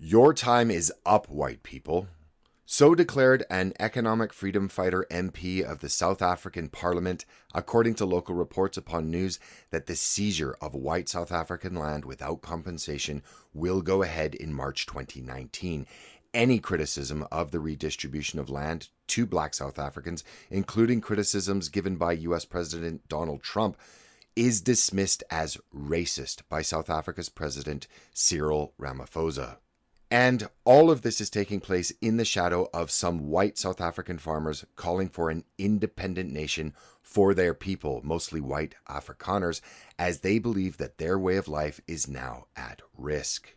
Your time is up, white people. So declared an economic freedom fighter MP of the South African Parliament, according to local reports upon news that the seizure of white South African land without compensation will go ahead in March 2019. Any criticism of the redistribution of land to black South Africans, including criticisms given by US President Donald Trump, is dismissed as racist by South Africa's President Cyril Ramaphosa. And all of this is taking place in the shadow of some white South African farmers calling for an independent nation for their people, mostly white Afrikaners, as they believe that their way of life is now at risk.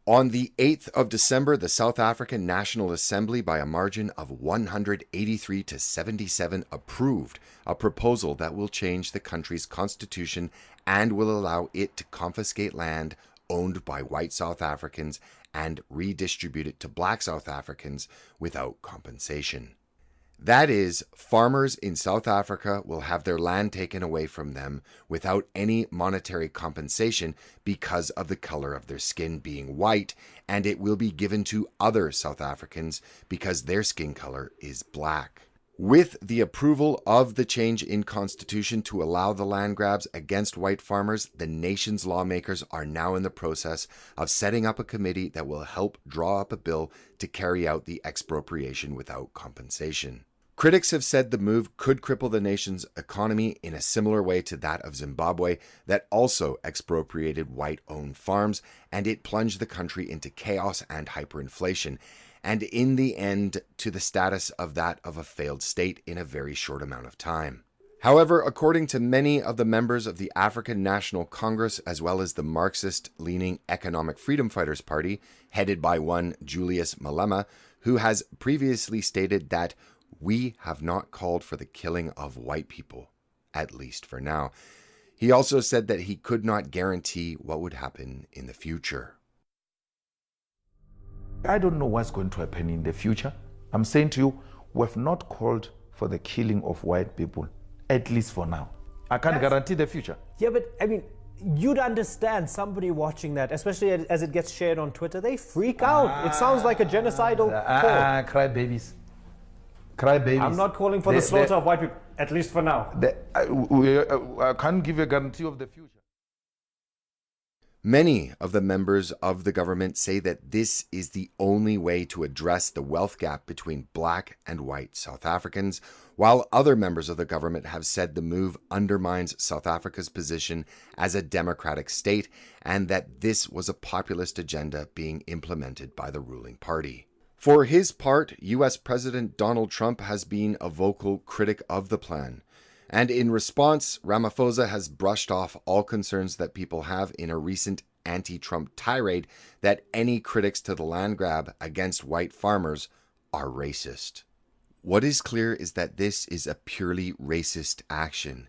On the 8th of December, the South African National Assembly, by a margin of 183 to 77, approved a proposal that will change the country's constitution and will allow it to confiscate land owned by white South Africans and redistribute it to black South Africans without compensation. That is, farmers in South Africa will have their land taken away from them without any monetary compensation because of the color of their skin being white, and it will be given to other South Africans because their skin color is black. With the approval of the change in constitution to allow the land grabs against white farmers, the nation's lawmakers are now in the process of setting up a committee that will help draw up a bill to carry out the expropriation without compensation. Critics have said the move could cripple the nation's economy in a similar way to that of Zimbabwe, that also expropriated white-owned farms, and it plunged the country into chaos and hyperinflation, and in the end to the status of that of a failed state in a very short amount of time. However, according to many of the members of the African National Congress, as well as the Marxist-leaning Economic Freedom Fighters Party, headed by one Julius Malema, who has previously stated that we have not called for the killing of white people, at least for now. He also said that he could not guarantee what would happen in the future. I don't know what's going to happen in the future. I'm saying to you, we have not called for the killing of white people, at least for now. I can't guarantee the future. Yeah, but I mean, you'd understand somebody watching that, especially as it gets shared on Twitter, they freak out. It sounds like a genocidal call. Cry babies. Cry babies. I'm not calling for the slaughter of white people, at least for now. I can't give a guarantee of the future. Many of the members of the government say that this is the only way to address the wealth gap between black and white South Africans, while other members of the government have said the move undermines South Africa's position as a democratic state and that this was a populist agenda being implemented by the ruling party. For his part, US President Donald Trump has been a vocal critic of the plan. And in response, Ramaphosa has brushed off all concerns that people have in a recent anti-Trump tirade that any critics to the land grab against white farmers are racist. What is clear is that this is a purely racist action.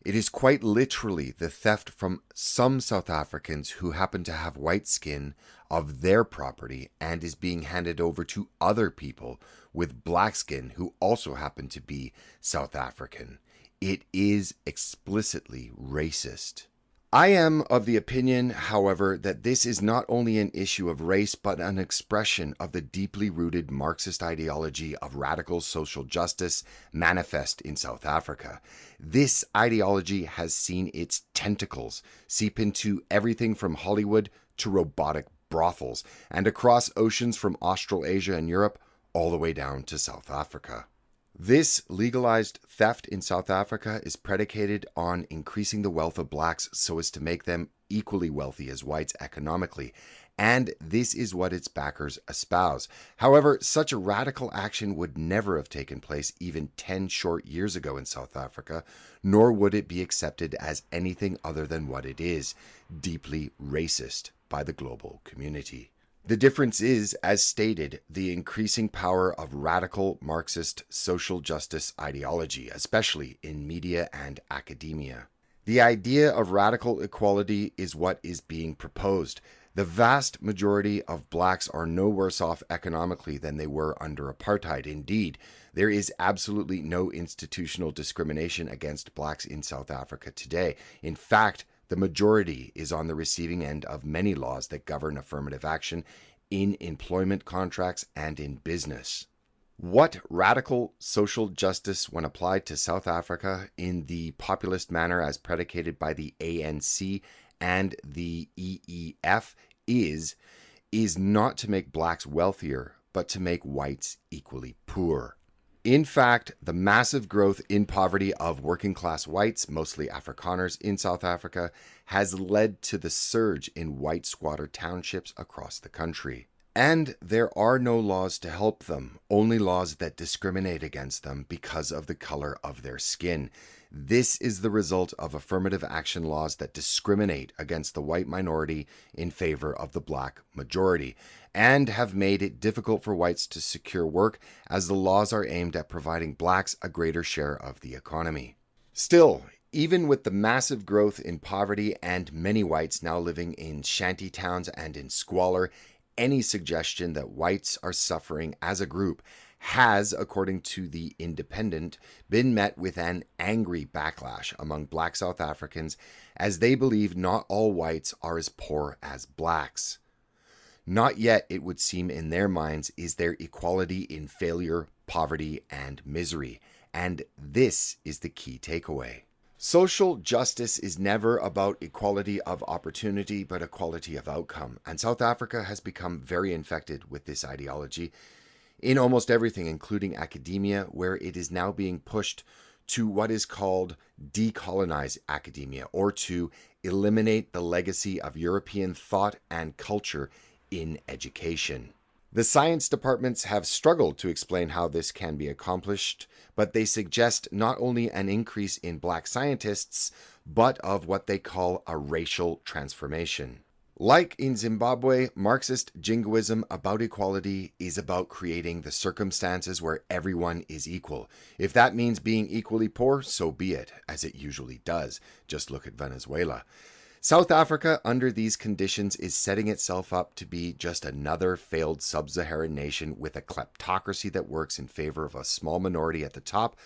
It is quite literally the theft from some South Africans who happen to have white skin of their property and is being handed over to other people with black skin who also happen to be South African. It is explicitly racist. I am of the opinion, however, that this is not only an issue of race, but an expression of the deeply rooted Marxist ideology of radical social justice manifest in South Africa. This ideology has seen its tentacles seep into everything from Hollywood to robotic brothels, and across oceans from Australasia and Europe all the way down to South Africa. This legalized theft in South Africa is predicated on increasing the wealth of blacks so as to make them equally wealthy as whites economically, and this is what its backers espouse. However, such a radical action would never have taken place even 10 short years ago in South Africa, nor would it be accepted as anything other than what it is, deeply racist by the global community. The difference is, as stated, the increasing power of radical Marxist social justice ideology, especially in media and academia. The idea of radical equality is what is being proposed. The vast majority of blacks are no worse off economically than they were under apartheid. Indeed, there is absolutely no institutional discrimination against blacks in South Africa today. In fact, the majority is on the receiving end of many laws that govern affirmative action in employment contracts and in business. What radical social justice, when applied to South Africa in the populist manner as predicated by the ANC and the EEF, is not to make blacks wealthier, but to make whites equally poor. In fact, the massive growth in poverty of working class whites, mostly Afrikaners in South Africa, has led to the surge in white squatter townships across the country. And there are no laws to help them, only laws that discriminate against them because of the color of their skin. This is the result of affirmative action laws that discriminate against the white minority in favor of the black majority, and have made it difficult for whites to secure work as the laws are aimed at providing blacks a greater share of the economy. Still, even with the massive growth in poverty and many whites now living in shanty towns and in squalor, any suggestion that whites are suffering as a group has, according to The Independent, been met with an angry backlash among black South Africans as they believe not all whites are as poor as blacks. Not yet, it would seem in their minds, is there equality in failure, poverty, and misery. And this is the key takeaway. Social justice is never about equality of opportunity, but equality of outcome. And South Africa has become very infected with this ideology in almost everything, including academia, where it is now being pushed to what is called decolonize academia, or to eliminate the legacy of European thought and culture in education. The science departments have struggled to explain how this can be accomplished, but they suggest not only an increase in black scientists, but of what they call a racial transformation. Like in Zimbabwe, Marxist jingoism about equality is about creating the circumstances where everyone is equal. If that means being equally poor, so be it, as it usually does. Just look at Venezuela. South Africa, under these conditions, is setting itself up to be just another failed sub-Saharan nation with a kleptocracy that works in favor of a small minority at the top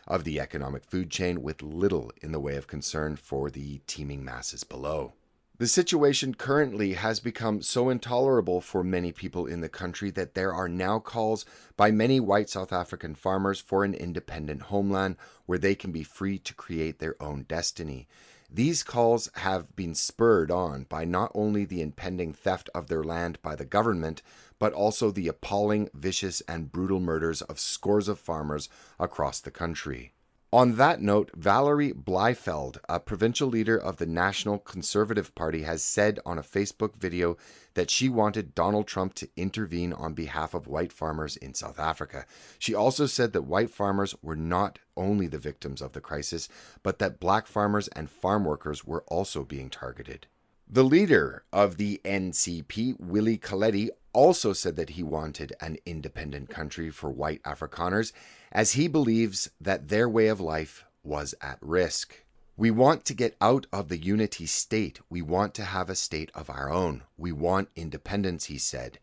of the economic food chain, with little in the way of concern for the teeming masses below. The situation currently has become so intolerable for many people in the country that there are now calls by many white South African farmers for an independent homeland where they can be free to create their own destiny. These calls have been spurred on by not only the impending theft of their land by the government, but also the appalling, vicious, and brutal murders of scores of farmers across the country. On that note, Valerie Bleifeld, a provincial leader of the National Conservative Party, has said on a Facebook video that she wanted Donald Trump to intervene on behalf of white farmers in South Africa. She also said that white farmers were not only the victims of the crisis, but that black farmers and farm workers were also being targeted. The leader of the NCP, Willie Khaledi, also said that he wanted an independent country for white Afrikaners, as he believes that their way of life was at risk. We want to get out of the unity state. We want to have a state of our own. We want independence, he said.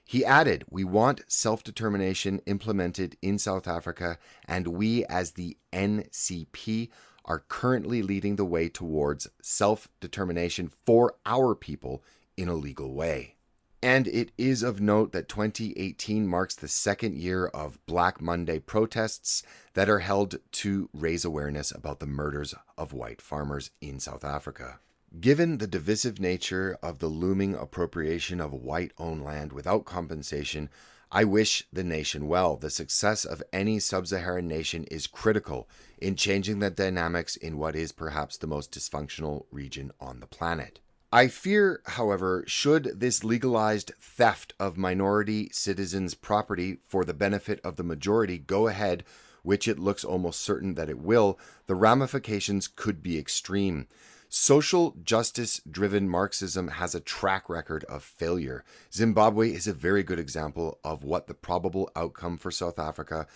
He added, we want self-determination implemented in South Africa, and we as the NCP are currently leading the way towards self-determination for our people in a legal way. And it is of note that 2018 marks the second year of Black Monday protests that are held to raise awareness about the murders of white farmers in South Africa. Given the divisive nature of the looming appropriation of white-owned land without compensation, I wish the nation well. The success of any sub-Saharan nation is critical in changing the dynamics in what is perhaps the most dysfunctional region on the planet. I fear, however, should this legalized theft of minority citizens' property for the benefit of the majority go ahead, which it looks almost certain that it will, the ramifications could be extreme. Social justice-driven Marxism has a track record of failure. Zimbabwe is a very good example of what the probable outcome for South Africa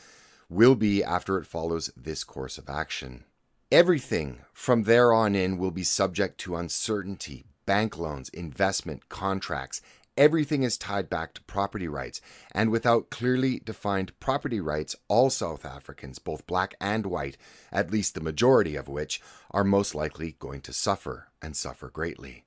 will be after it follows this course of action. Everything from there on in will be subject to uncertainty. Bank loans, investment, contracts, everything is tied back to property rights. And without clearly defined property rights, all South Africans, both black and white, at least the majority of which, are most likely going to suffer, and suffer greatly.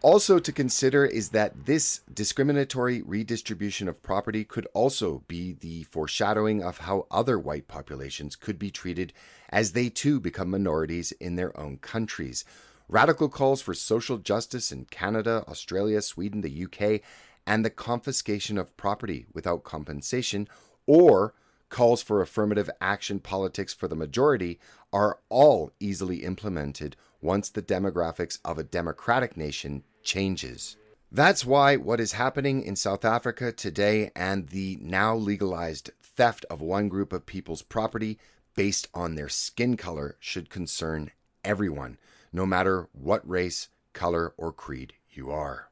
Also to consider is that this discriminatory redistribution of property could also be the foreshadowing of how other white populations could be treated as they too become minorities in their own countries. Radical calls for social justice in Canada, Australia, Sweden, the UK, and the confiscation of property without compensation, or calls for affirmative action politics for the majority, are all easily implemented once the demographics of a democratic nation changes. That's why what is happening in South Africa today and the now legalized theft of one group of people's property based on their skin color should concern everyone, no matter what race, color, or creed you are.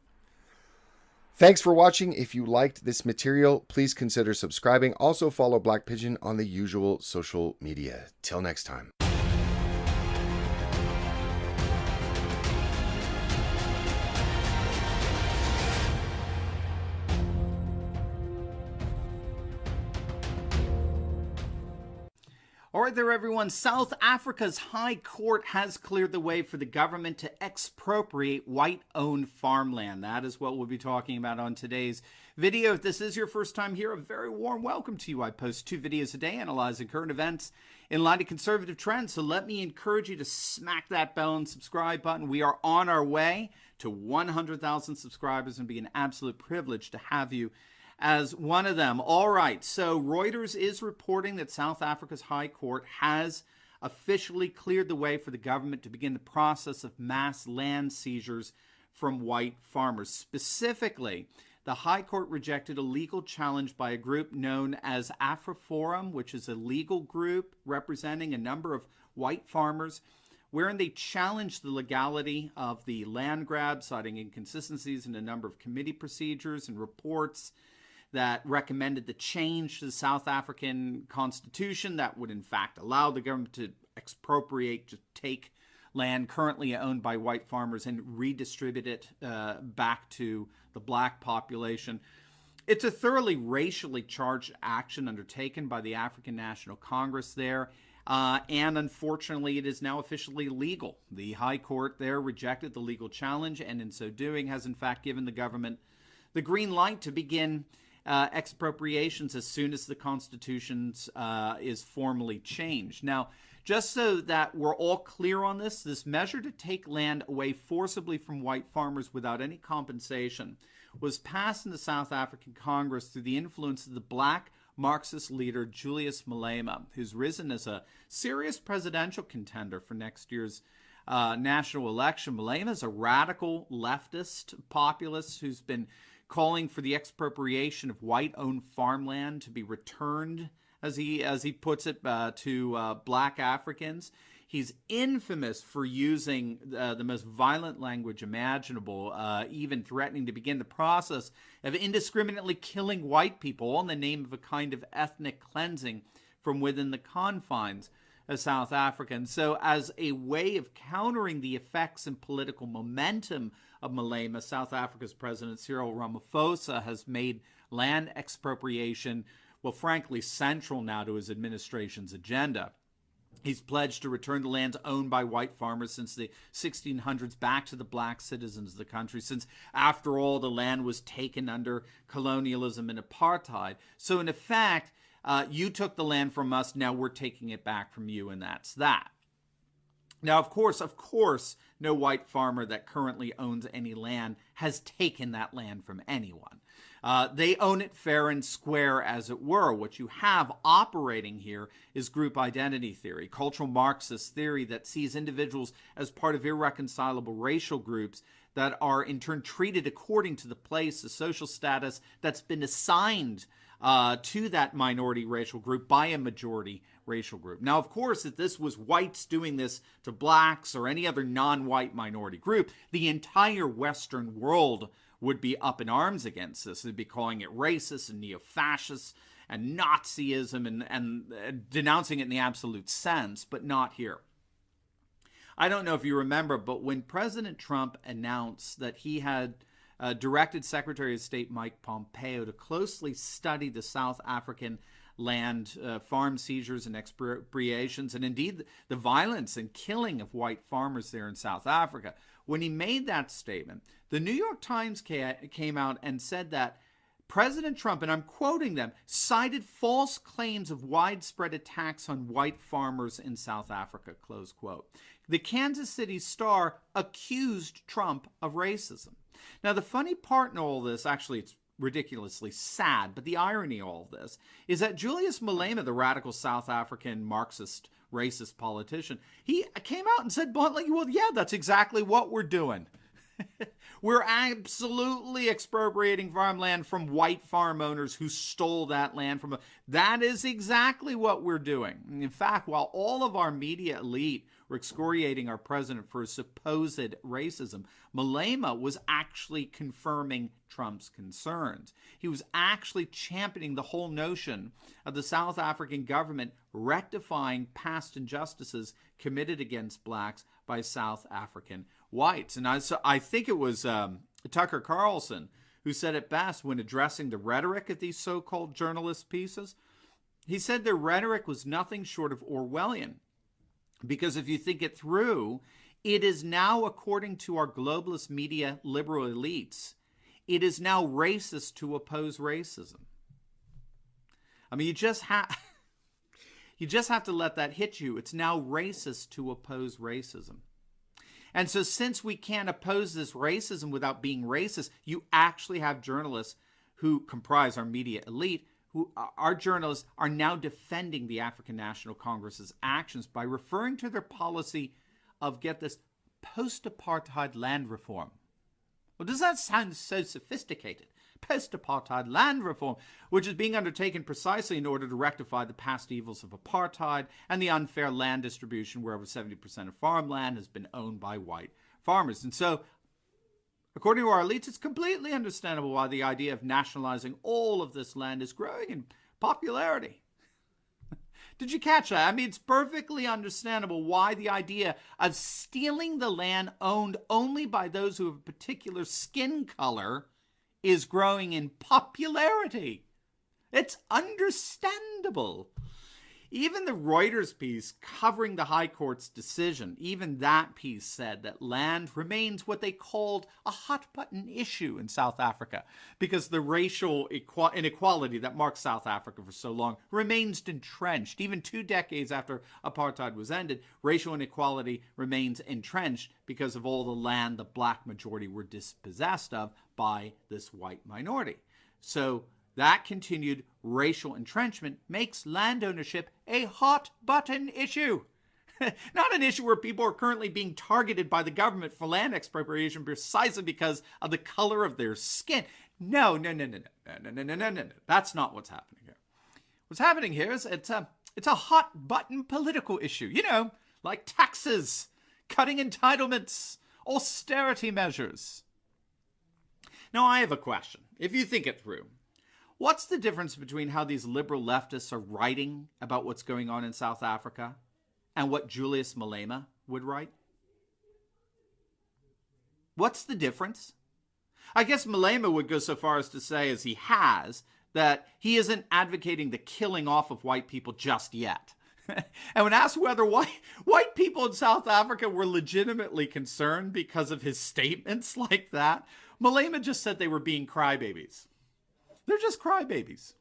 Thanks for watching. If you liked this material, please consider subscribing. Also follow Black Pigeon on the usual social media. Till next time. All right there, everyone. South Africa's High Court has cleared the way for the government to expropriate white-owned farmland. That is what we'll be talking about on today's video. If this is your first time here, a very warm welcome to you. I post 2 videos a day analyzing current events in light of conservative trends. So let me encourage you to smack that bell and subscribe button. We are on our way to 100,000 subscribers, and it'll be an absolute privilege to have you as one of them. All right, so Reuters is reporting that South Africa's High Court has officially cleared the way for the government to begin the process of mass land seizures from white farmers. Specifically, the High Court rejected a legal challenge by a group known as AfriForum, which is a legal group representing a number of white farmers, wherein they challenged the legality of the land grab, citing inconsistencies in a number of committee procedures and reports that recommended the change to the South African constitution that would in fact allow the government to expropriate, to take land currently owned by white farmers and redistribute it back to the black population. It's a thoroughly racially charged action undertaken by the African National Congress there. And unfortunately, it is now officially legal. The High Court there rejected the legal challenge, and in so doing has in fact given the government the green light to begin expropriations as soon as the Constitution is formally changed. Now, just so that we're all clear on this, this measure to take land away forcibly from white farmers without any compensation was passed in the South African Congress through the influence of the black Marxist leader Julius Malema, who's risen as a serious presidential contender for next year's national election. Malema is a radical leftist populist who's been calling for the expropriation of white-owned farmland to be returned, as he puts it, to black Africans. He's infamous for using the most violent language imaginable, even threatening to begin the process of indiscriminately killing white people, all in the name of a kind of ethnic cleansing from within the confines of South Africa. And so as a way of countering the effects and political momentum of Malema, South Africa's President Cyril Ramaphosa has made land expropriation, well, frankly, central now to his administration's agenda. He's pledged to return the lands owned by white farmers since the 1600s back to the black citizens of the country, since, after all, the land was taken under colonialism and apartheid. So, in effect, you took the land from us, now we're taking it back from you, and that's that. Now, of course, no white farmer that currently owns any land has taken that land from anyone. They own it fair and square, as it were. What you have operating here is group identity theory, cultural Marxist theory that sees individuals as part of irreconcilable racial groups that are in turn treated according to the place, the social status that's been assigned to that minority racial group by a majority racial group. Now, of course, if this was whites doing this to blacks or any other non-white minority group, the entire Western world would be up in arms against this. They'd be calling it racist and neo-fascist and Nazism and denouncing it in the absolute sense, but not here. I don't know if you remember, but when President Trump announced that he had directed Secretary of State Mike Pompeo to closely study the South African land farm seizures and expropriations, and indeed the violence and killing of white farmers there in South Africa. When he made that statement, the New York Times came out and said that President Trump, and I'm quoting them, cited false claims of widespread attacks on white farmers in South Africa, close quote. The Kansas City Star accused Trump of racism. Now, the funny part in all this, actually, it's ridiculously sad, but the irony of all this is that Julius Malema, the radical South African Marxist racist politician, he came out and said bluntly, well, yeah, that's exactly what we're doing. We're absolutely expropriating farmland from white farm owners who stole that land from us. That is exactly what we're doing. In fact, while all of our media elite were excoriating our president for his supposed racism, Malema was actually confirming Trump's concerns. He was actually championing the whole notion of the South African government rectifying past injustices committed against blacks by South African whites. And I think it was Tucker Carlson who said it best when addressing the rhetoric of these so-called journalist pieces. He said their rhetoric was nothing short of Orwellian. Because if you think it through, it is now, according to our globalist media liberal elites, it is now racist to oppose racism. I mean, you just have to let that hit you. It's now racist to oppose racism. And so since we can't oppose this racism without being racist, you actually have journalists who comprise our media elite, who our journalists are now defending the African National Congress's actions by referring to their policy of, get this, post-apartheid land reform. Well, does that sound so sophisticated? Post-apartheid land reform, which is being undertaken precisely in order to rectify the past evils of apartheid and the unfair land distribution where over 70% of farmland has been owned by white farmers. And so, according to our elites, it's completely understandable why the idea of nationalizing all of this land is growing in popularity. Did you catch that? I mean, it's perfectly understandable why the idea of stealing the land owned only by those who have a particular skin color is growing in popularity. It's understandable. Even the Reuters piece covering the High Court's decision, even that piece said that land remains what they called a hot-button issue in South Africa because the racial inequality that marked South Africa for so long remains entrenched. Even 2 decades after apartheid was ended, racial inequality remains entrenched because of all the land the black majority were dispossessed of by this white minority. So that continued racial entrenchment makes land ownership a hot-button issue. Not an issue where people are currently being targeted by the government for land expropriation precisely because of the color of their skin. No. That's not what's happening here. What's happening here is it's a hot-button political issue. You know, like taxes, cutting entitlements, austerity measures. Now, I have a question. If you think it through, what's the difference between how these liberal leftists are writing about what's going on in South Africa and what Julius Malema would write? What's the difference? I guess Malema would go so far as to say, as he has, that he isn't advocating the killing off of white people just yet. And when asked whether white people in South Africa were legitimately concerned because of his statements like that, Malema just said they were being crybabies. They're just crybabies.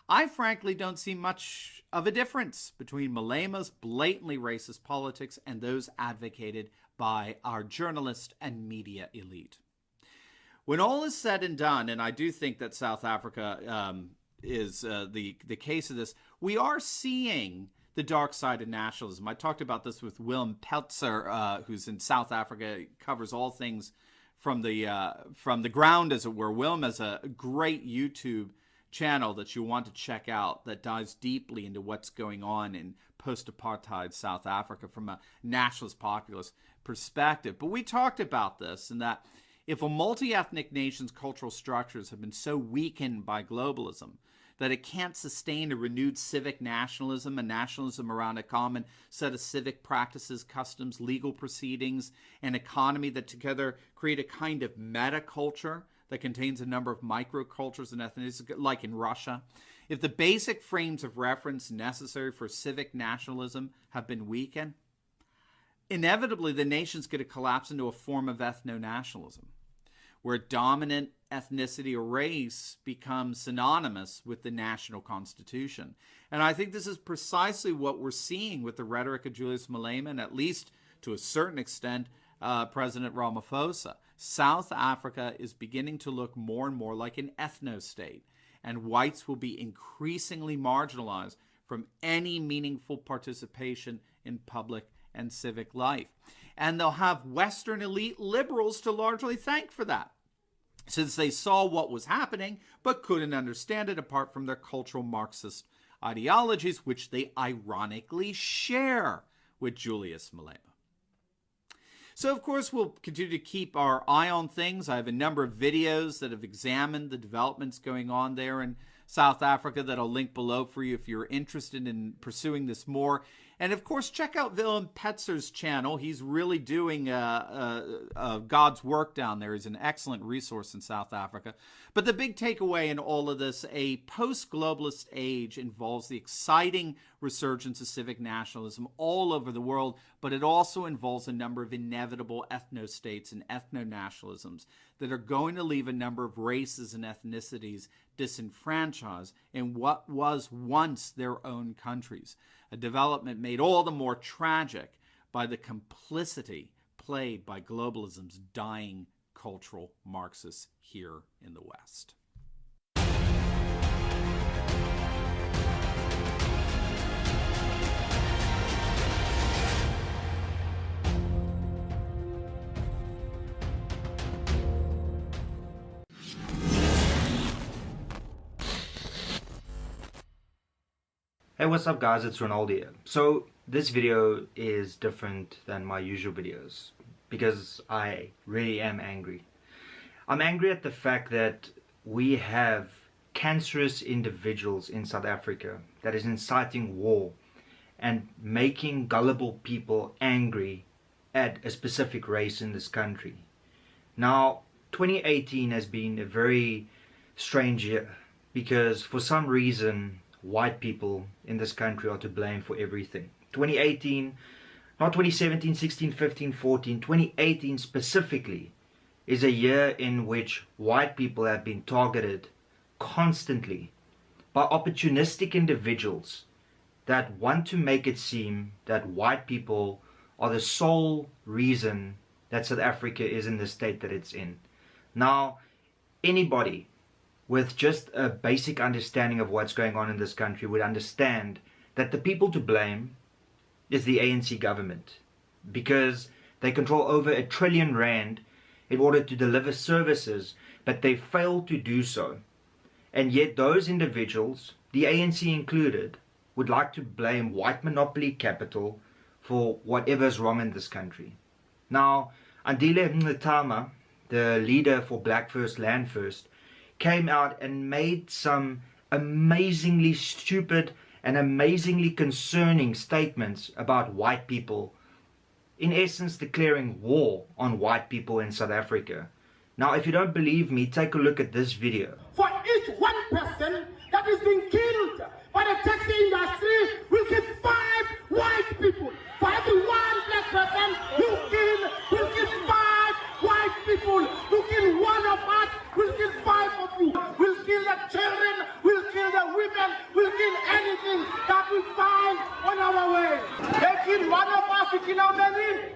I frankly don't see much of a difference between Malema's blatantly racist politics and those advocated by our journalist and media elite. When all is said and done, and I do think that South Africa is the case of this, we are seeing the dark side of nationalism. I talked about this with Willem Peltzer, who's in South Africa. He covers all things from the ground, as it were. Willem has a great YouTube channel that you want to check out that dives deeply into what's going on in post-apartheid South Africa from a nationalist populist perspective. But we talked about this, and that if a multi-ethnic nation's cultural structures have been so weakened by globalism that it can't sustain a renewed civic nationalism, a nationalism around a common set of civic practices, customs, legal proceedings, an economy that together create a kind of meta-culture that contains a number of microcultures and ethnicities, like in Russia. If the basic frames of reference necessary for civic nationalism have been weakened, inevitably the nation's going to collapse into a form of ethno-nationalism, where dominant ethnicity or race becomes synonymous with the national constitution. And I think this is precisely what we're seeing with the rhetoric of Julius Malema, and at least to a certain extent, President Ramaphosa. South Africa is beginning to look more and more like an ethno-state, and whites will be increasingly marginalized from any meaningful participation in public and civic life. And they'll have Western elite liberals to largely thank for that, since they saw what was happening but couldn't understand it apart from their cultural Marxist ideologies, which they ironically share with Julius Malema. So, of course, we'll continue to keep our eye on things. I have a number of videos that have examined the developments going on there in South Africa that I'll link below for you if you're interested in pursuing this more. And, of course, check out Willem Petzer's channel. He's really doing God's work down there. He's an excellent resource in South Africa. But the big takeaway in all of this, a post-globalist age involves the exciting resurgence of civic nationalism all over the world, but it also involves a number of inevitable ethno-states and ethno-nationalisms that are going to leave a number of races and ethnicities disenfranchised in what was once their own countries. A development made all the more tragic by the complicity played by globalism's dying cultural Marxists here in the West. Hey, what's up guys, it's Ronaldo here. So this video is different than my usual videos because I really am angry. I'm angry at the fact that we have cancerous individuals in South Africa that is inciting war and making gullible people angry at a specific race in this country. Now, 2018 has been a very strange year because for some reason white people in this country are to blame for everything. 2018, not 2017, 16, 15, 14, 2018 specifically is a year in which white people have been targeted constantly by opportunistic individuals that want to make it seem that white people are the sole reason that South Africa is in the state that it's in. Now, anybody with just a basic understanding of what's going on in this country would understand that the people to blame is the ANC government, because they control over R1 trillion in order to deliver services, but they fail to do so. And yet those individuals, the ANC included, would like to blame white monopoly capital for whatever's wrong in this country. Now, Andile Mngxitama, the leader for Black First Land First, came out and made some amazingly stupid and amazingly concerning statements about white people, in essence declaring war on white people in South Africa. Now, if you don't believe me, take a look at this video. For each one person that is being killed by the taxi industry, we kill 5 white people. For every one black person you kill, we'll kill 5 white people. You kill one of us, we'll kill 5 of you. We'll kill the children, we'll kill the women, we'll kill anything that we find on our way. They kill one of us, we kill how many?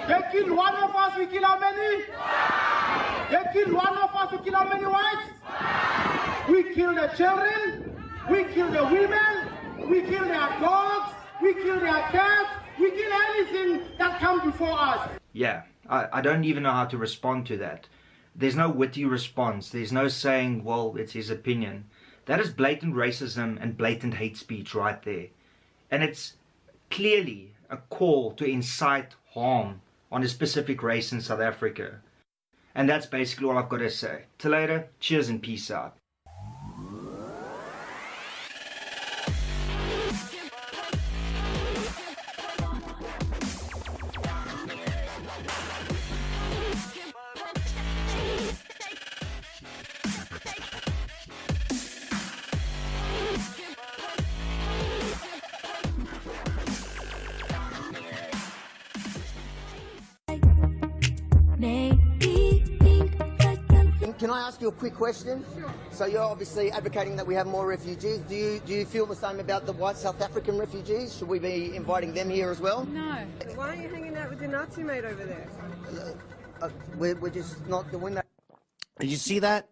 They kill one of us, we kill how many? They kill one of us, we kill how many whites? We kill the children, we kill the women, we kill their dogs, we kill their cats, we kill anything that comes before us. Yeah, I don't even know how to respond to that. There's no witty response. There's no saying, well, it's his opinion. That is blatant racism and blatant hate speech right there. And it's clearly a call to incite harm on a specific race in South Africa. And that's basically all I've got to say. Till later, cheers and peace out. ask you a quick question? Sure. So you're obviously advocating that we have more refugees. Do you feel the same about the white South African refugees? Should we be inviting them here as well? No. Why are you hanging out with your Nazi mate over there? We're just not doing that. Did you see that?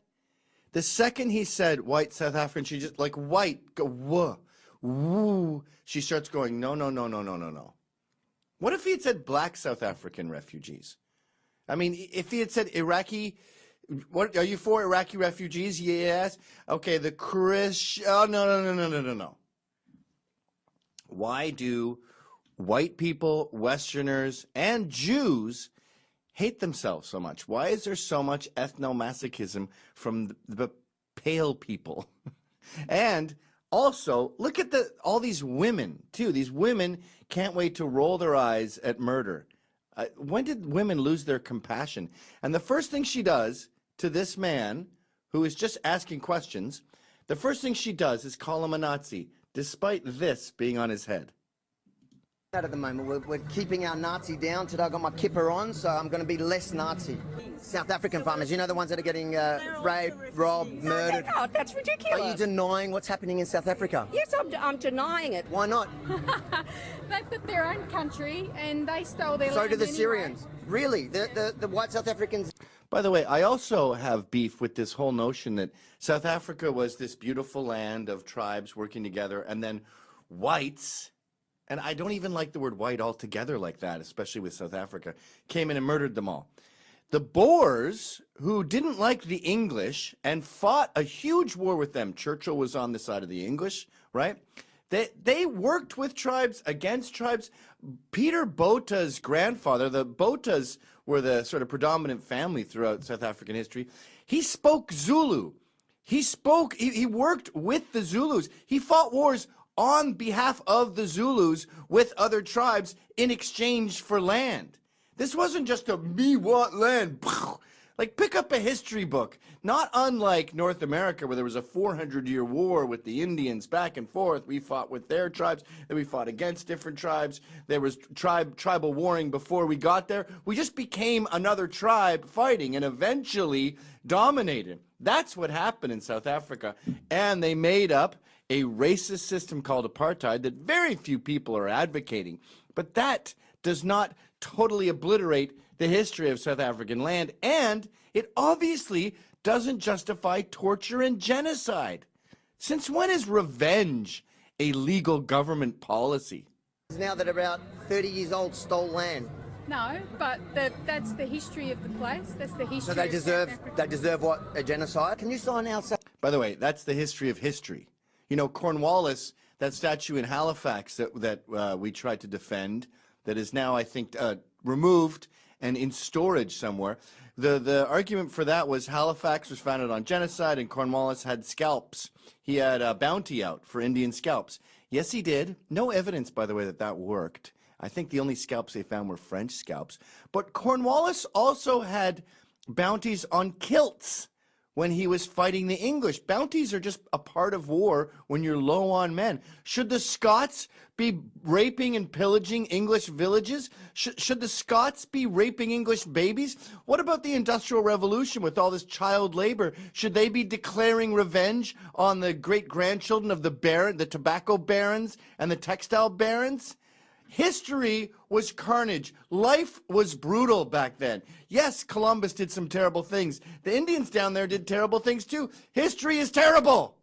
The second he said white South African, she just like white, go whoa, woo. She starts going, no, no, no, no, no, no, no. What if he had said black South African refugees? I mean, if he had said Iraqi, what are you for Iraqi refugees? Yes. Okay, the oh, no, no, no, no, no, no, no. Why do white people, Westerners, and Jews hate themselves so much? Why is there so much ethnomasochism from the pale people? And also, look at all these women, too. These women can't wait to roll their eyes at murder. When did women lose their compassion? And the first thing she does to this man, who is just asking questions, the first thing she does is call him a Nazi, despite this being on his head. At the moment, we're keeping our Nazi down. Today I got my kipper on, so I'm going to be less Nazi. South African farmers, you know, the ones that are getting raped, robbed, murdered. No, that's ridiculous. Are you denying what's happening in South Africa? Yes, I'm denying it. Why not? They've got their own country and they stole their land. So do the anyway. Syrians. Really? The white South Africans. By the way, I also have beef with this whole notion that South Africa was this beautiful land of tribes working together, and then whites, and I don't even like the word white altogether like that, especially with South Africa, came in and murdered them all. The Boers, who didn't like the English and fought a huge war with them, Churchill was on the side of the English, right? They worked with tribes, against tribes. Peter Bota's grandfather, the Botas were the sort of predominant family throughout South African history. He spoke Zulu. He worked with the Zulus. He fought wars on behalf of the Zulus with other tribes in exchange for land. This wasn't just a me want land. Like, pick up a history book. Not unlike North America, where there was a 400-year war with the Indians back and forth. We fought with their tribes, then we fought against different tribes. There was tribal warring before we got there. We just became another tribe fighting and eventually dominated. That's what happened in South Africa. And they made up a racist system called apartheid that very few people are advocating. But that does not totally obliterate the history of South African land, and it obviously doesn't justify torture and genocide. Since when is revenge a legal government policy? Now that about 30 years old stole land. No, but that's the history of the place. That's the history. So they deserve what? A genocide? Can you sign our... By the way, that's the history of history. You know, Cornwallis, that statue in Halifax that we tried to defend, that is now, I think, removed and in storage somewhere. The argument for that was Halifax was founded on genocide and Cornwallis had scalps. He had a bounty out for Indian scalps. Yes, he did. No evidence, by the way, that worked. I think the only scalps they found were French scalps. But Cornwallis also had bounties on kilts when he was fighting the English. Bounties are just a part of war when you're low on men. Should the Scots be raping and pillaging English villages? Should the Scots be raping English babies? What about the Industrial Revolution with all this child labor? Should they be declaring revenge on the great-grandchildren of the tobacco barons and the textile barons? History was carnage. Life was brutal back then. Yes, Columbus did some terrible things. The Indians down there did terrible things too. History is terrible.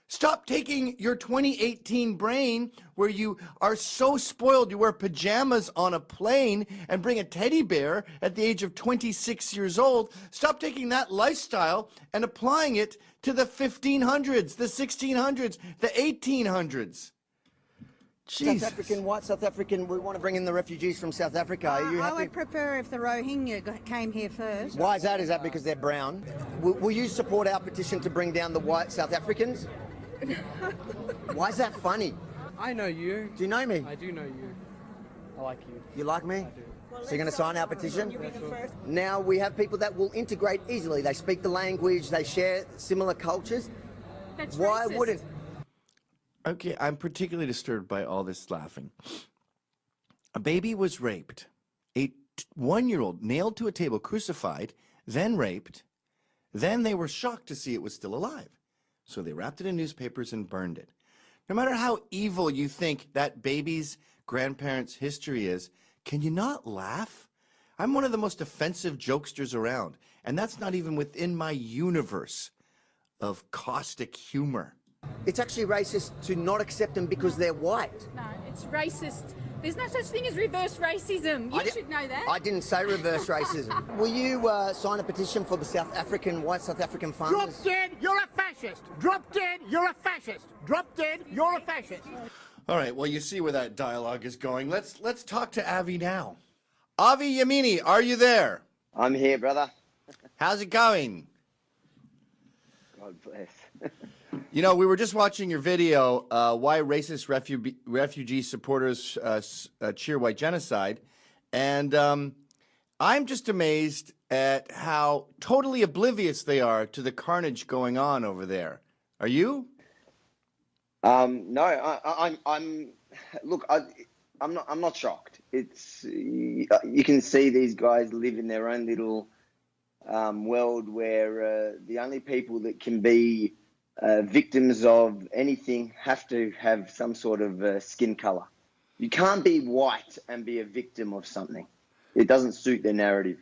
Stop taking your 2018 brain where you are so spoiled you wear pajamas on a plane and bring a teddy bear at the age of 26 years old. Stop taking that lifestyle and applying it to the 1500s, the 1600s, the 1800s. Jesus. South African, white South African, we want to bring in the refugees from South Africa. Are you happy? I would prefer if the Rohingya came here first. Why is that? Is that because they're brown? Will you support our petition to bring down the white South Africans? Why is that funny? I know you. Do you know me? I do know you. I like you. You like me? I do. So you're going to sign our petition? Yeah, sure. Now we have people that will integrate easily. They speak the language, they share similar cultures. That's Why racist. wouldn't... Okay, I'm particularly disturbed by all this laughing. A baby was raped. A 1-year-old nailed to a table, crucified, then raped, Then they were shocked to see it was still alive. So they wrapped it in newspapers and burned it. No matter how evil you think that baby's grandparents' history is, can you not laugh? I'm one of the most offensive jokesters around, and that's not even within my universe of caustic humor. It's actually racist to not accept them because they're white. No, it's racist. There's no such thing as reverse racism. You should know that. I didn't say reverse racism. Will you sign a petition for the white South African farmers? Drop dead, you're a fascist. Drop dead, you're a fascist. Drop dead, you're a fascist. All right, well, you see where that dialogue is going. Let's talk to Avi now. Avi Yemini, are you there? I'm here, brother. How's it going? God bless. You know, we were just watching your video, why racist refugee supporters cheer white genocide, and I'm just amazed at how totally oblivious they are to the carnage going on over there. Are you? No, I'm not shocked. It's you can see these guys live in their own little world where the only people that can be victims of anything have to have some sort of skin color. You can't be white and be a victim of something. It doesn't suit their narrative.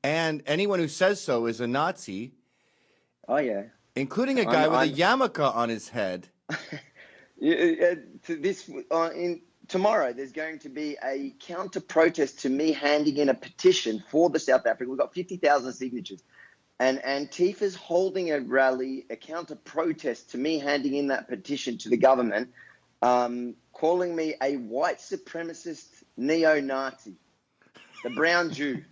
And anyone who says so is a Nazi. Oh, yeah. Including a guy with a yarmulke on his head. Tomorrow, there's going to be a counter-protest to me handing in a petition for the South Africa. We've got 50,000 signatures. And Antifa's holding a rally, a counter-protest to me handing in that petition to the government, calling me a white supremacist neo-Nazi, the brown Jew.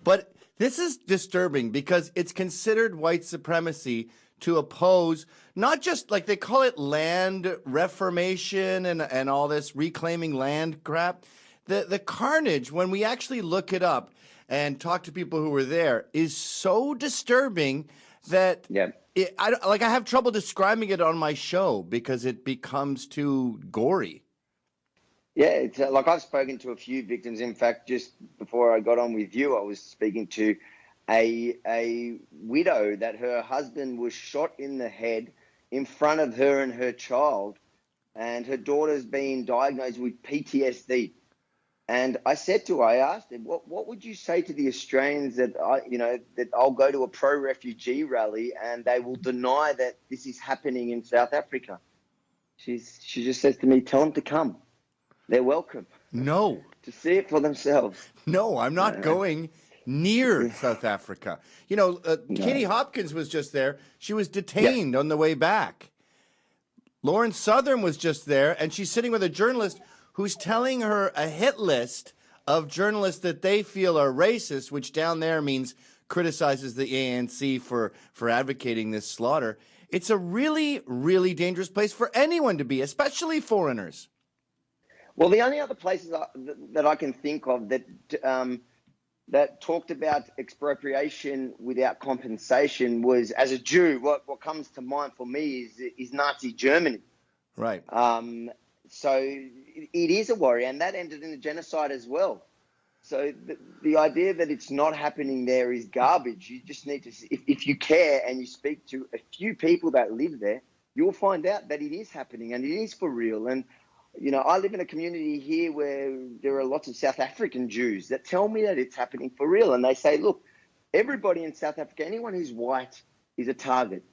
But this is disturbing because it's considered white supremacy to oppose not just, like, they call it land reformation and all this reclaiming land crap. The carnage, when we actually look it up and talk to people who were there, is so disturbing that I have trouble describing it on my show because it becomes too gory. Yeah, it's like I've spoken to a few victims. In fact, just before I got on with you, I was speaking to a widow that her husband was shot in the head in front of her and her child, and her daughter's been diagnosed with PTSD. And I said to her, I asked her, what would you say to the Australians that I'll go to a pro-refugee rally and they will deny that this is happening in South Africa? She just says to me, tell them to come. They're welcome. No. To see it for themselves. No, I'm not going near South Africa. You know, Katie Hopkins was just there. She was detained on the way back. Lauren Southern was just there, and she's sitting with a journalist who's telling her a hit list of journalists that they feel are racist, which down there means criticizes the ANC for advocating this slaughter. It's a really, really dangerous place for anyone to be, especially foreigners. Well, the only other places that I can think of that talked about expropriation without compensation was, as a Jew, what comes to mind for me is Nazi Germany. Right. So it is a worry, and that ended in a genocide as well. So the idea that it's not happening there is garbage. You just need to, if you care and you speak to a few people that live there, you'll find out that it is happening and it is for real. And you know, I live in a community here where there are lots of South African Jews that tell me that it's happening for real. And they say, look, everybody in South Africa, anyone who's white is a target.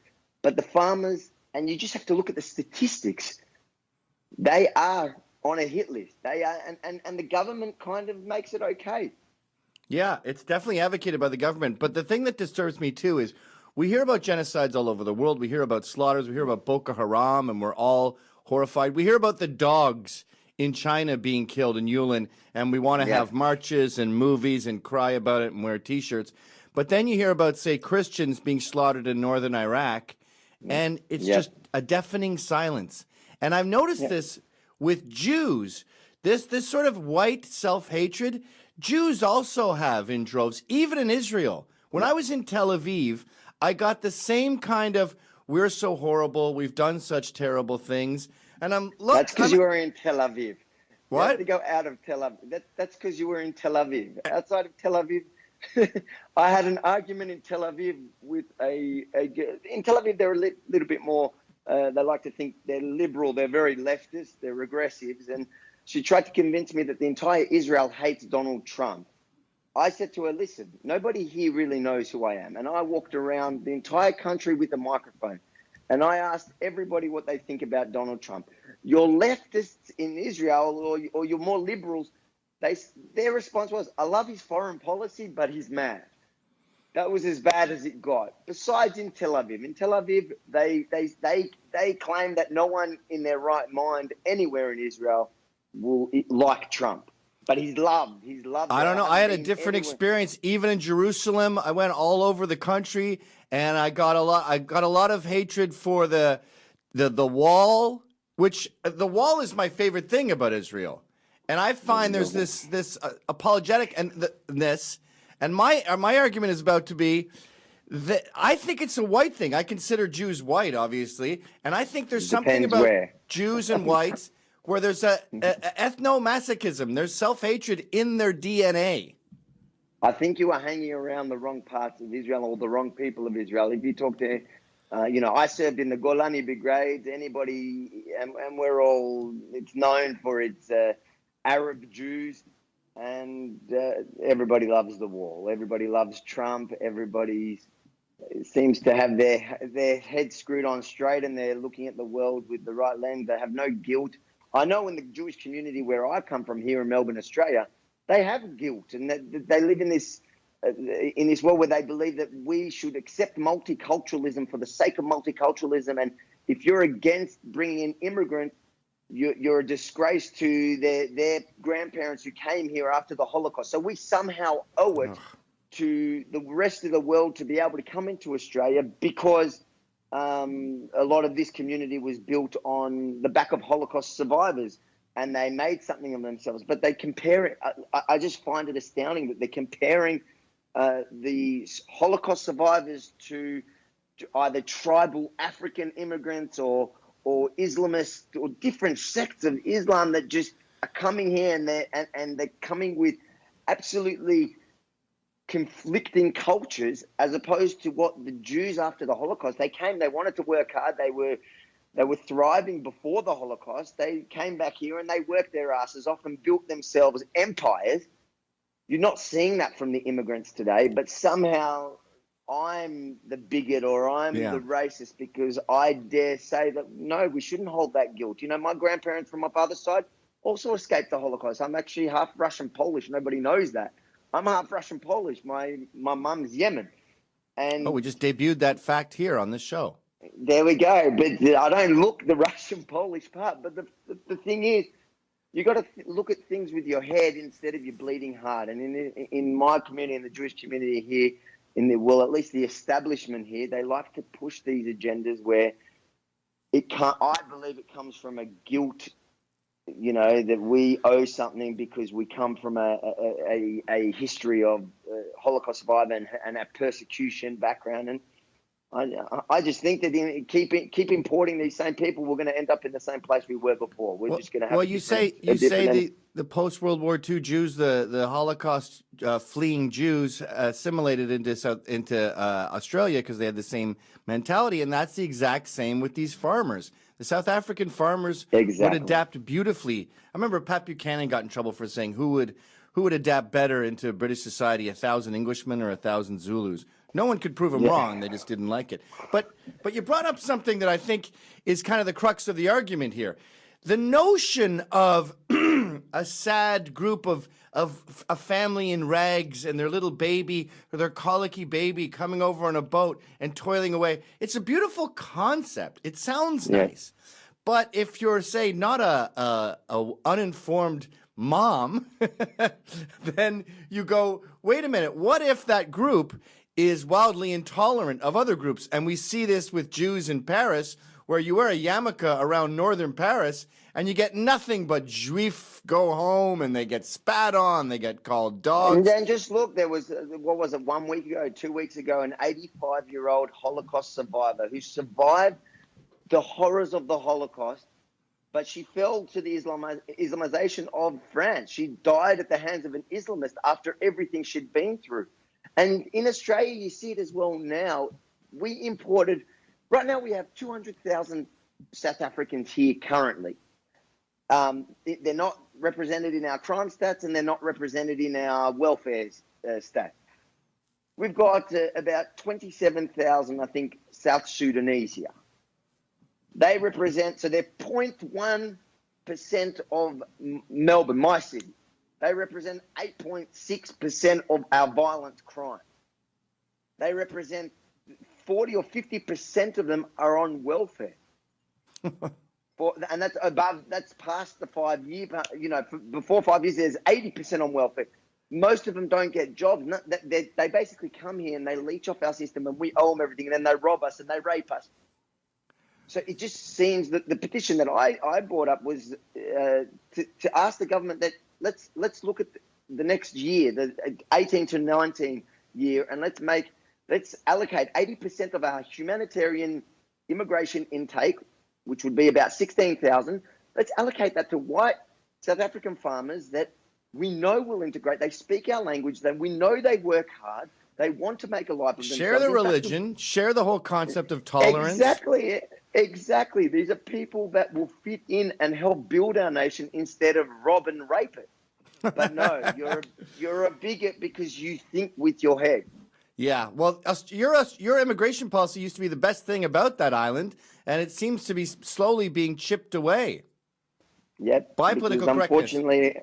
But the farmers, and you just have to look at the statistics, they are on a hit list. They are, and the government kind of makes it okay. Yeah, it's definitely advocated by the government. But the thing that disturbs me, too, is we hear about genocides all over the world. We hear about slaughters. We hear about Boko Haram, and we're all horrified. We hear about the dogs in China being killed in Yulin, and we want to have marches and movies and cry about it and wear T-shirts. But then you hear about, say, Christians being slaughtered in northern Iraq, and it's just a deafening silence. And I've noticed this with Jews, this sort of white self-hatred, Jews also have in droves, even in Israel. When I was in Tel Aviv, I got the same kind of, we're so horrible, we've done such terrible things. And that's because you were in Tel Aviv. What? You have to go out of Tel Aviv. That's because you were in Tel Aviv. Outside of Tel Aviv, I had an argument in Tel Aviv with in Tel Aviv, they're a little bit more, they like to think they're liberal, they're very leftist, they're regressives. And she tried to convince me that the entire Israel hates Donald Trump. I said to her, listen, nobody here really knows who I am. And I walked around the entire country with a microphone. And I asked everybody what they think about Donald Trump. Your leftists in Israel or your more liberals, their response was, I love his foreign policy, but he's mad. That was as bad as it got. Besides in Tel Aviv. In Tel Aviv, they claim that no one in their right mind anywhere in Israel will like Trump. But he's loved. He's loved. I don't know. I had a different experience. Even in Jerusalem, I went all over the country, and I got a lot of hatred for the wall, which the wall is my favorite thing about Israel. And I find there's this apologetic and my argument is about to be that I think it's a white thing. I consider Jews white, obviously, and I think there's something about Jews and whites where there's a ethno-masochism. There's self-hatred in their DNA. I think you are hanging around the wrong parts of Israel or the wrong people of Israel. If you talk to, I served in the Golani Brigade. Anybody, and we're all, it's known for its Arab Jews, and everybody loves the wall. Everybody loves Trump. Everybody seems to have their head screwed on straight, and they're looking at the world with the right lens. They have no guilt. I know in the Jewish community where I come from here in Melbourne, Australia, they have guilt, and they live in this world where they believe that we should accept multiculturalism for the sake of multiculturalism. And if you're against bringing in immigrants, you're a disgrace to their grandparents who came here after the Holocaust. So we somehow owe it to the rest of the world to be able to come into Australia because a lot of this community was built on the back of Holocaust survivors, and they made something of themselves. But they compare it. I just find it astounding that they're comparing the Holocaust survivors to either tribal African immigrants or Islamists or different sects of Islam that just are coming here, and they're coming with absolutely conflicting cultures, as opposed to what the Jews after the Holocaust, they came, they wanted to work hard, they were thriving before the Holocaust. They came back here and they worked their asses off and built themselves empires. You're not seeing that from the immigrants today, but somehow I'm the bigot or I'm the racist because I dare say that, no, we shouldn't hold that guilt. You know, my grandparents from my father's side also escaped the Holocaust. I'm actually half Russian Polish. Nobody knows that. I'm half Russian Polish. My mum's Yemen. And we just debuted that fact here on this show. There we go. But I don't look the Russian Polish part. But the thing is, you got to look at things with your head instead of your bleeding heart. And in my community, in the Jewish community here, at least the establishment here, they like to push these agendas where I believe it comes from a guilt, that we owe something because we come from a history of Holocaust survivor and a persecution background. And I just think that keep importing these same people, we're going to end up in the same place we were before. We're just going to have. Well, you say the post World War II Jews, the Holocaust fleeing Jews, assimilated into Australia because they had the same mentality, and that's the exact same with these farmers. The South African farmers would adapt beautifully. I remember Pat Buchanan got in trouble for saying who would adapt better into British society, 1,000 Englishmen or 1,000 Zulus. No one could prove him wrong. They just didn't like it. But you brought up something that I think is kind of the crux of the argument here. The notion of a sad group of a family in rags and their little baby or their colicky baby coming over on a boat and toiling away. It's a beautiful concept. It sounds nice. But if you're, say, not a uninformed mom, then you go, wait a minute, what if that group is wildly intolerant of other groups? And we see this with Jews in Paris, where you wear a yarmulke around northern Paris and you get nothing but Juif go home, and they get spat on, they get called dogs. And then just look, there was, 1 week ago, 2 weeks ago, an 85-year-old Holocaust survivor who survived the horrors of the Holocaust, but she fell to the Islamization of France. She died at the hands of an Islamist after everything she'd been through. And in Australia, you see it as well now. We imported, right now we have 200,000 South Africans here currently. They're not represented in our crime stats and they're not represented in our welfare stats. We've got about 27,000, I think, South Sudanese here. They represent, so they're 0.1% of Melbourne, my city. They represent 8.6% of our violent crime. They represent 40 or 50% of them are on welfare. And that's above, that's past the 5 year, you know, before 5 years, there's 80% on welfare. Most of them don't get jobs. They basically come here and they leech off our system and we owe them everything, and then they rob us and they rape us. So it just seems that the petition that I brought up was to ask the government that let's look at the next year, the 18 to 19 year, and let's allocate 80% of our humanitarian immigration intake, which would be about 16,000. Let's allocate that to white South African farmers that we know will integrate. They speak our language. We know they work hard. They want to make a life of themselves. Share the religion. Share the whole concept of tolerance. Exactly. These are people that will fit in and help build our nation instead of rob and rape it. But no, you're a bigot because you think with your head. Yeah, well, your immigration policy used to be the best thing about that island, and it seems to be slowly being chipped away. Yep. By political correctness. Unfortunately,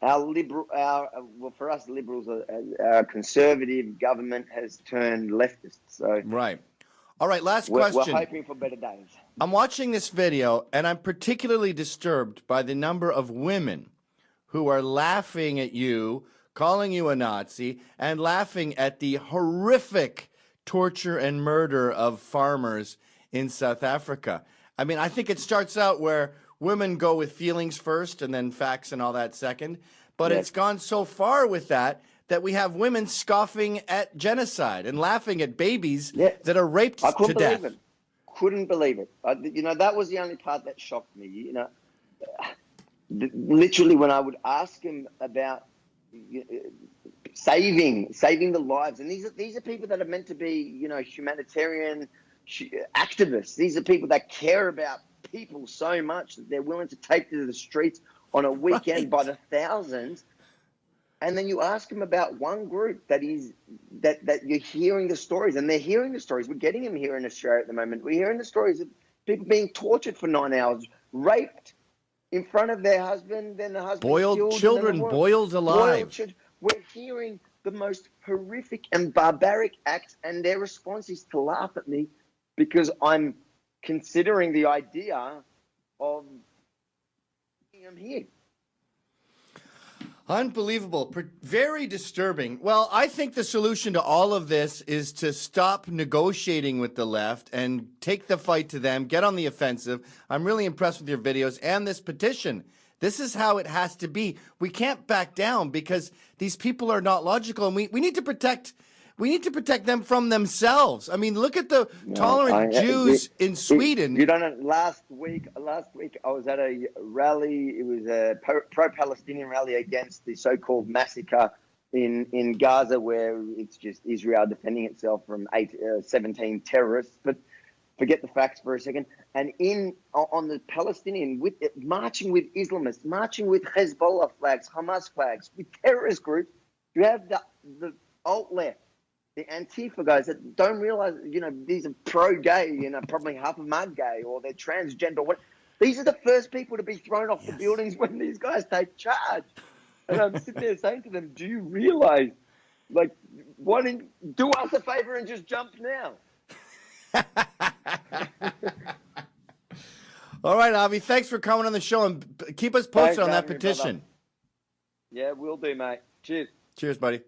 for us liberals, our conservative government has turned leftist. So right. All right, last question. We're hoping for better days. I'm watching this video, and I'm particularly disturbed by the number of women who are laughing at you, calling you a Nazi, and laughing at the horrific torture and murder of farmers in South Africa. I mean, I think it starts out where women go with feelings first and then facts and all that second. But It's gone so far with that we have women scoffing at genocide and laughing at babies that are raped to death. Couldn't believe it. You know, that was the only part that shocked me. You know, literally when I would ask him about saving the lives, and these are people that are meant to be, you know, humanitarian activists. These are people that care about people so much that they're willing to take to the streets on a weekend by the thousands. And then you ask them about one group that you're hearing the stories, and they're hearing the stories. We're getting them here in Australia at the moment. We're hearing the stories of people being tortured for 9 hours, raped in front of their husband, then the husband boiled killed, children, boiled alive. We're hearing the most horrific and barbaric acts, and their response is to laugh at me because I'm considering the idea of I'm here. Unbelievable. Very disturbing. Well, I think the solution to all of this is to stop negotiating with the left and take the fight to them, get on the offensive. I'm really impressed with your videos and this petition. This is how it has to be. We can't back down because these people are not logical, and we need to protect them from themselves. I mean, look at the tolerant Jews in Sweden. You don't know, last week I was at a rally. It was a pro-Palestinian rally against the so-called massacre in Gaza, where it's just Israel defending itself from 17 terrorists. But forget the facts for a second. And on the Palestinian, marching with Islamists, marching with Hezbollah flags, Hamas flags, with terrorist groups, you have the alt-left, the Antifa guys that don't realize, you know, these are pro-gay, you know, probably half of them are gay, or they're transgender. These are the first people to be thrown off the buildings when these guys take charge. And I'm sitting there saying to them, do you realize, like, do us a favor and just jump now? All right, Avi, thanks for coming on the show, and keep us posted on that petition. Yeah, we'll do, mate. Cheers. Cheers, buddy.